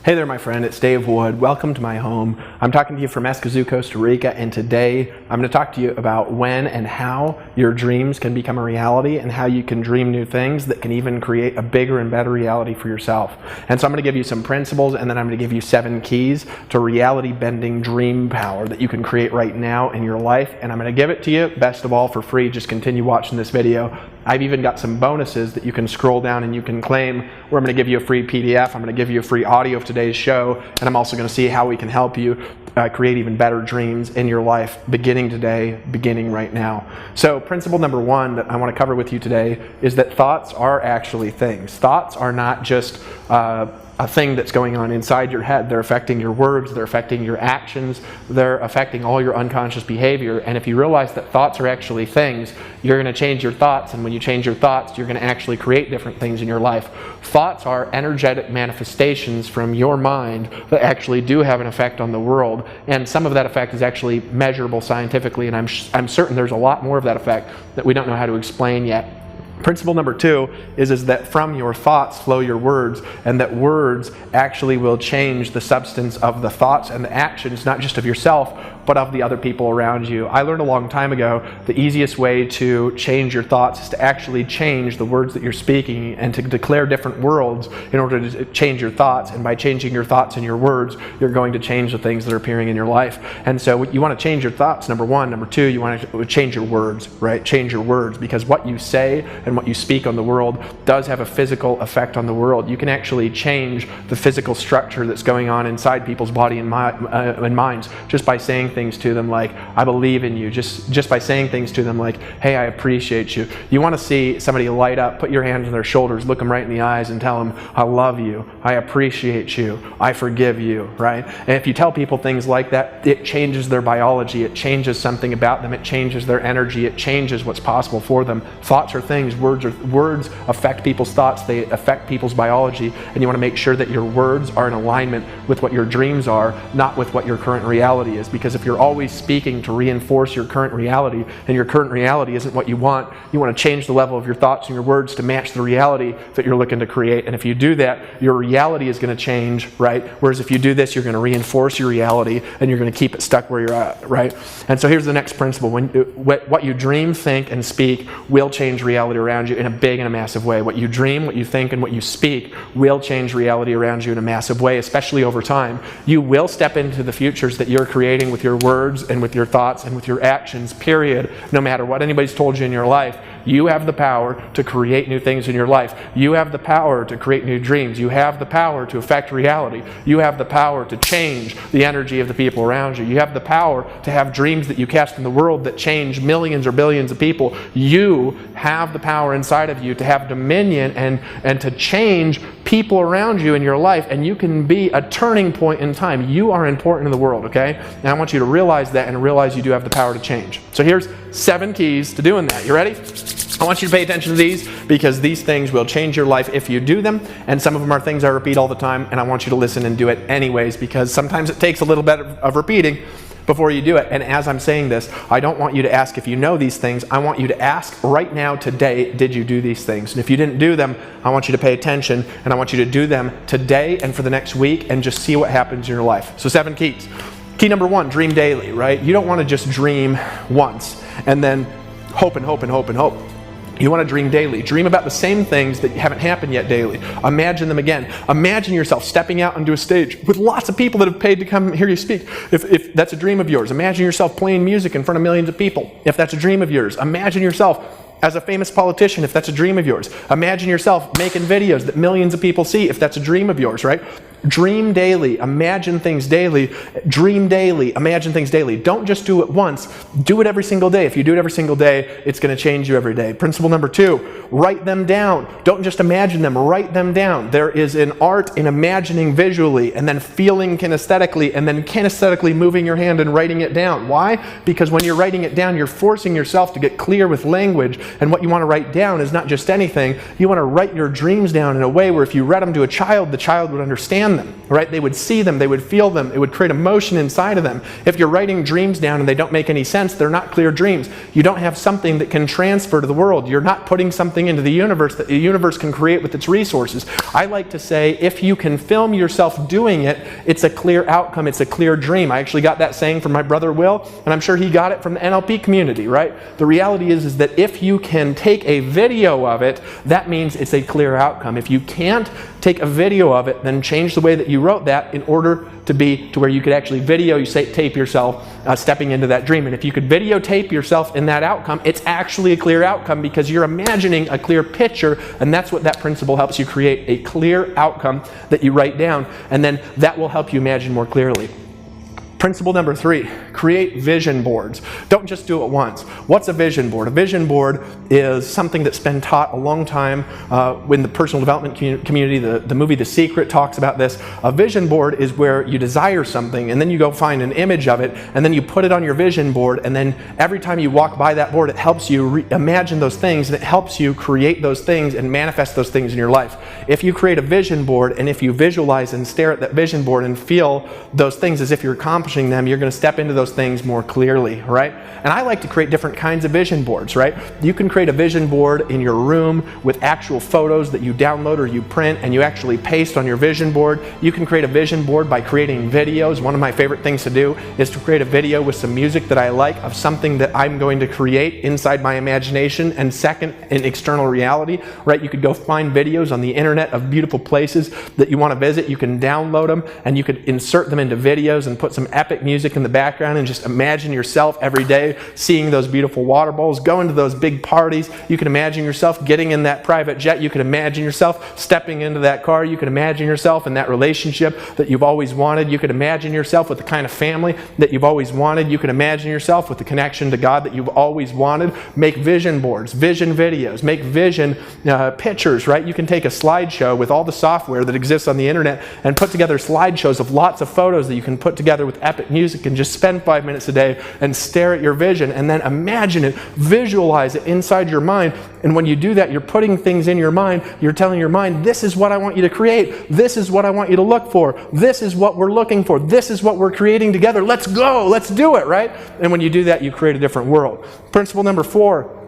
Hey there, my friend. It's Dave Wood. Welcome to my home. I'm talking to you from Escazú, Costa Rica, and today I'm going to talk to you about when and how your dreams can become a reality and how you can dream new things that can even create a bigger and better reality for yourself. And so I'm going to give you some principles, and then I'm going to give you 7 keys to reality-bending dream power that you can create right now in your life. And I'm going to give it to you, best of all, for free. Just continue watching this video. I've even got some bonuses that you can scroll down and you can claim, where I'm going to give you a free PDF, I'm going to give you a free audio of today's show, and I'm also going to see how we can help you create even better dreams in your life, beginning today, beginning right now. So principle number 1 that I want to cover with you today is that thoughts are actually things. Thoughts are not just a thing that's going on inside your head. They're affecting your words, they're affecting your actions, they're affecting all your unconscious behavior. And if you realize that thoughts are actually things, you're going to change your thoughts, and when you change your thoughts, you're going to actually create different things in your life. Thoughts are energetic manifestations from your mind that actually do have an effect on the world, and some of that effect is actually measurable scientifically, and I'm certain there's a lot more of that effect that we don't know how to explain yet. Principle number 2 is that from your thoughts flow your words, and that words actually will change the substance of the thoughts and the actions, not just of yourself, but of the other people around you. I learned a long time ago the easiest way to change your thoughts is to actually change the words that you're speaking and to declare different worlds in order to change your thoughts. And by changing your thoughts and your words, you're going to change the things that are appearing in your life. And so you want to change your thoughts, number 1. Number 2, you want to change your words, right? Change your words, because what you say and what you speak on the world does have a physical effect on the world. You can actually change the physical structure that's going on inside people's body and minds just by saying things to them like, I believe in you, just by saying things to them like, hey, I appreciate you. You want to see somebody light up, put your hands on their shoulders, look them right in the eyes and tell them, I love you, I appreciate you, I forgive you, right? And if you tell people things like that, it changes their biology, it changes something about them, it changes their energy, it changes what's possible for them. Thoughts are things, words affect people's thoughts, they affect people's biology, and you want to make sure that your words are in alignment with what your dreams are, not with what your current reality is. Because if you're always speaking to reinforce your current reality, and your current reality isn't what you want to change the level of your thoughts and your words to match the reality that you're looking to create. And if you do that, your reality is going to change, right? Whereas if you do this, you're going to reinforce your reality and you're going to keep it stuck where you're at, right? And so here's the next principle. What you dream, think, and speak will change reality around you in a big and a massive way. What you dream, what you think, and what you speak will change reality around you in a massive way, especially over time. You will step into the futures that you're creating with your words and with your thoughts and with your actions, period. No matter what anybody's told you in your life, you have the power to create new things in your life. You have the power to create new dreams. You have the power to affect reality. You have the power to change the energy of the people around you. You have the power to have dreams that you cast in the world that change millions or billions of people. You have the power inside of you to have dominion and to change people around you in your life, and you can be a turning point in time. You are important in the world, okay? And I want you to realize that and realize you do have the power to change. So here's 7 keys to doing that. You ready? I want you to pay attention to these, because these things will change your life if you do them, and some of them are things I repeat all the time, and I want you to listen and do it anyways, because sometimes it takes a little bit of repeating before you do it. And as I'm saying this, I don't want you to ask if you know these things. I want you to ask right now, today, did you do these things? And if you didn't do them, I want you to pay attention, and I want you to do them today and for the next week, and just see what happens in your life. So 7 keys. Key number 1, dream daily, right? You don't want to just dream once and then hope and hope and hope and hope. You want to dream daily. Dream about the same things that haven't happened yet daily. Imagine them again. Imagine yourself stepping out onto a stage with lots of people that have paid to come hear you speak. If that's a dream of yours, imagine yourself playing music in front of millions of people. If that's a dream of yours, imagine yourself as a famous politician, if that's a dream of yours. Imagine yourself making videos that millions of people see, if that's a dream of yours, right? Dream daily, imagine things daily, dream daily, imagine things daily. Don't just do it once, do it every single day. If you do it every single day, it's going to change you every day. Principle number 2, write them down. Don't just imagine them, write them down. There is an art in imagining visually and then feeling kinesthetically and then kinesthetically moving your hand and writing it down. Why? Because when you're writing it down, you're forcing yourself to get clear with language, and what you want to write down is not just anything. You want to write your dreams down in a way where if you read them to a child, the child would understand understand them, right? They would see them, they would feel them, it would create emotion inside of them. If you're writing dreams down and they don't make any sense, they're not clear dreams. You don't have something that can transfer to the world. You're not putting something into the universe that the universe can create with its resources. I like to say, if you can film yourself doing it, it's a clear outcome, it's a clear dream. I actually got that saying from my brother Will, and I'm sure he got it from the NLP community, right? The reality is that if you can take a video of it, that means it's a clear outcome. If you can't take a video of it, then change the way that you wrote that in order to be to where you could actually tape yourself stepping into that dream. And if you could videotape yourself in that outcome, it's actually a clear outcome because you're imagining a clear picture, and that's what that principle helps you create, a clear outcome that you write down, and then that will help you imagine more clearly. Principle number 3, create vision boards. Don't just do it once. What's a vision board? A vision board is something that's been taught a long time in the personal development community. The movie The Secret talks about this. A vision board is where you desire something and then you go find an image of it and then you put it on your vision board, and then every time you walk by that board, it helps you imagine those things, and it helps you create those things and manifest those things in your life. If you create a vision board and if you visualize and stare at that vision board and feel those things as if you're accomplishing them, you're going to step into those things more clearly, right? And I like to create different kinds of vision boards, right? You can create a vision board in your room with actual photos that you download or you print and you actually paste on your vision board. You can create a vision board by creating videos. One of my favorite things to do is to create a video with some music that I like of something that I'm going to create inside my imagination, and second, in external reality, right? You could go find videos on the internet of beautiful places that you want to visit. You can download them and you could insert them into videos and put some epic music in the background and just imagine yourself every day seeing those beautiful water bowls, going to those big parties. You can imagine yourself getting in that private jet. You can imagine yourself stepping into that car. You can imagine yourself in that relationship that you've always wanted. You could imagine yourself with the kind of family that you've always wanted. You can imagine yourself with the connection to God that you've always wanted. Make vision boards, vision videos, make vision pictures, right? You can take a slideshow with all the software that exists on the internet and put together slideshows of lots of photos that you can put together with epic music, and just spend 5 minutes a day and stare at your vision and then imagine it, visualize it inside your mind. And when you do that, you're putting things in your mind. You're telling your mind, this is what I want you to create. This is what I want you to look for. This is what we're looking for. This is what we're creating together. Let's go. Let's do it, right? And when you do that, you create a different world. Principle number 4,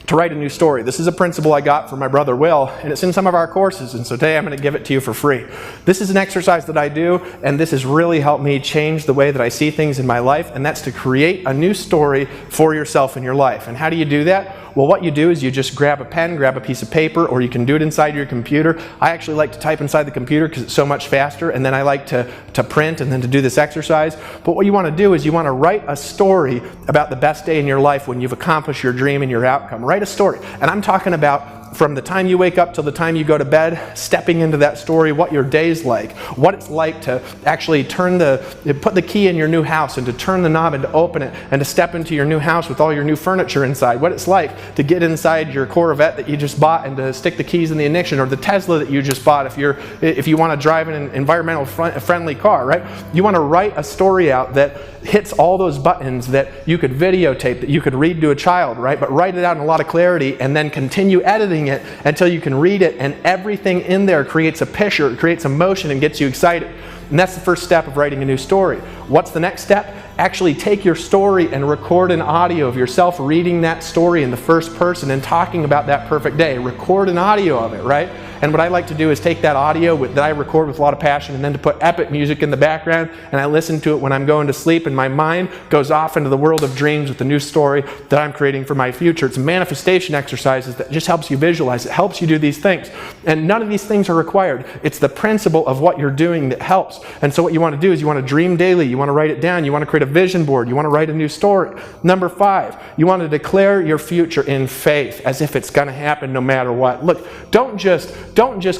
to write a new story. This is a principle I got from my brother Will, and it's in some of our courses, and so today I'm going to give it to you for free. This is an exercise that I do, and this has really helped me change the way that I see things in my life, and that's to create a new story for yourself in your life. And how do you do that? Well, what you do is you just grab a pen, grab a piece of paper, or you can do it inside your computer. I actually like to type inside the computer because it's so much faster, and then I like to print and then to do this exercise. But what you want to do is you want to write a story about the best day in your life when you've accomplished your dream and your outcome. Write a story. And I'm talking about from the time you wake up till the time you go to bed, stepping into that story, what your day's like, what it's like to actually put the key in your new house and to turn the knob and to open it and to step into your new house with all your new furniture inside, what it's like to get inside your Corvette that you just bought and to stick the keys in the ignition, or the Tesla that you just bought if you want to drive an environmental friendly car, right? You want to write a story out that hits all those buttons that you could videotape, that you could read to a child, right? But write it out in a lot of clarity and then continue editing it until you can read it, and everything in there creates a picture, it creates emotion and gets you excited. And that's the first step of writing a new story. What's the next step? Actually take your story and record an audio of yourself reading that story in the first person and talking about that perfect day. Record an audio of it, right? And what I like to do is take that audio that I record with a lot of passion and then to put epic music in the background, and I listen to it when I'm going to sleep, and my mind goes off into the world of dreams with the new story that I'm creating for my future. It's manifestation exercises that just helps you visualize. It helps you do these things. And none of these things are required. It's the principle of what you're doing that helps. And so what you want to do is you want to dream daily. You want to write it down. You want to create a vision board. You want to write a new story. Number 5, you want to declare your future in faith as if it's going to happen no matter what. Look, don't just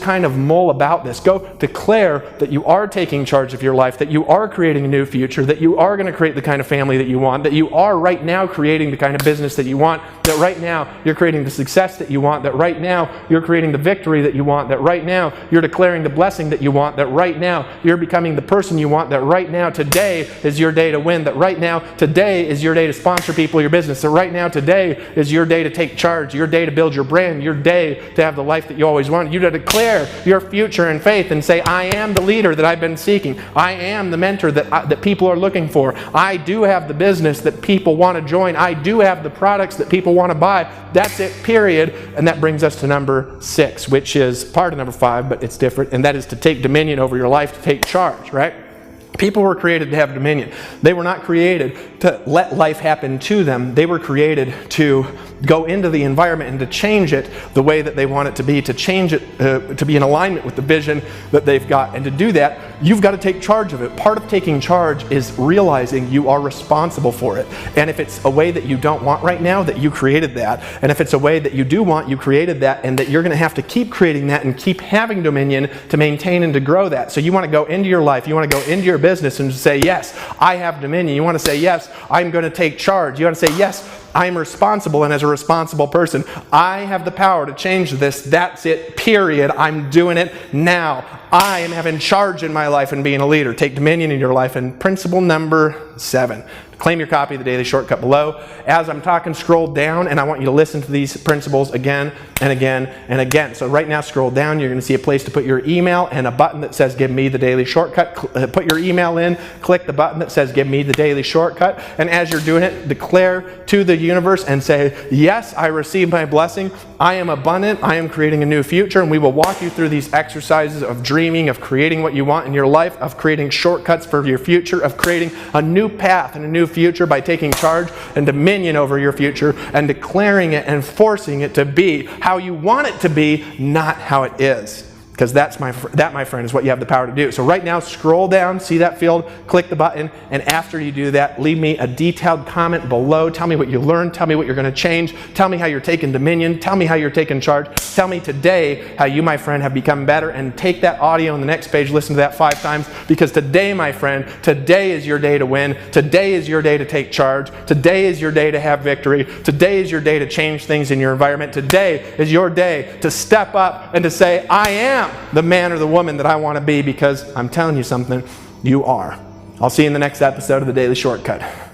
kind of mull about this. Go declare that you are taking charge of your life, that you are creating a new future, that you are going to create the kind of family that you want, that you are right now creating the kind of business that you want, that right now you're creating the success that you want, that right now you're creating the victory that you want, that right now you're declaring the blessing that you want, that right now you're becoming the person you want, that right now today is your day to win, that right now today is your day to sponsor people, your business, that right now today is your day to take charge, your day to build your brand, your day to have the life that you always wanted. You to declare your future in faith and say, I am the leader that I've been seeking. I am the mentor that people are looking for. I do have the business that people want to join. I do have the products that people want to buy. That's it, period. And that brings us to number 6, which is part of number 5, but it's different. And that is to take dominion over your life, to take charge, right? People were created to have dominion. They were not created to let life happen to them. They were created to go into the environment and to change it the way that they want it to be, to change it to be in alignment with the vision that they've got. And to do that, you've got to take charge of it. Part of taking charge is realizing you are responsible for it. And if it's a way that you don't want right now, that you created that. And if it's a way that you do want, you created that, and that you're going to have to keep creating that and keep having dominion to maintain and to grow that. So you want to go into your life, you want to go into your business and say, yes, I have dominion. You want to say, yes, I'm going to take charge. You want to say, yes, I'm responsible, and as a responsible person, I have the power to change this. That's it, period. I'm doing it now. I am having charge in my life and being a leader. Take dominion in your life. And principle number 7. Claim your copy of the Daily Shortcut below. As I'm talking, scroll down, and I want you to listen to these principles again and again and again. So right now, scroll down. You're going to see a place to put your email and a button that says Give Me the Daily Shortcut. Put your email in, click the button that says Give Me the Daily Shortcut, and as you're doing it, declare to the universe and say, yes, I receive my blessing. I am abundant. I am creating a new future, and we will walk you through these exercises of dreaming, of creating what you want in your life, of creating shortcuts for your future, of creating a new path and a new future by taking charge and dominion over your future and declaring it and forcing it to be how you want it to be, not how it is. Because that, my friend, is what you have the power to do. So right now, scroll down, see that field, click the button, and after you do that, leave me a detailed comment below. Tell me what you learned. Tell me what you're going to change. Tell me how you're taking dominion. Tell me how you're taking charge. Tell me today how you, my friend, have become better. And take that audio on the next page, listen to that 5 times, because today, my friend, today is your day to win. Today is your day to take charge. Today is your day to have victory. Today is your day to change things in your environment. Today is your day to step up and to say, I am the man or the woman that I want to be, because I'm telling you something, you are. I'll see you in the next episode of the Daily Shortcut.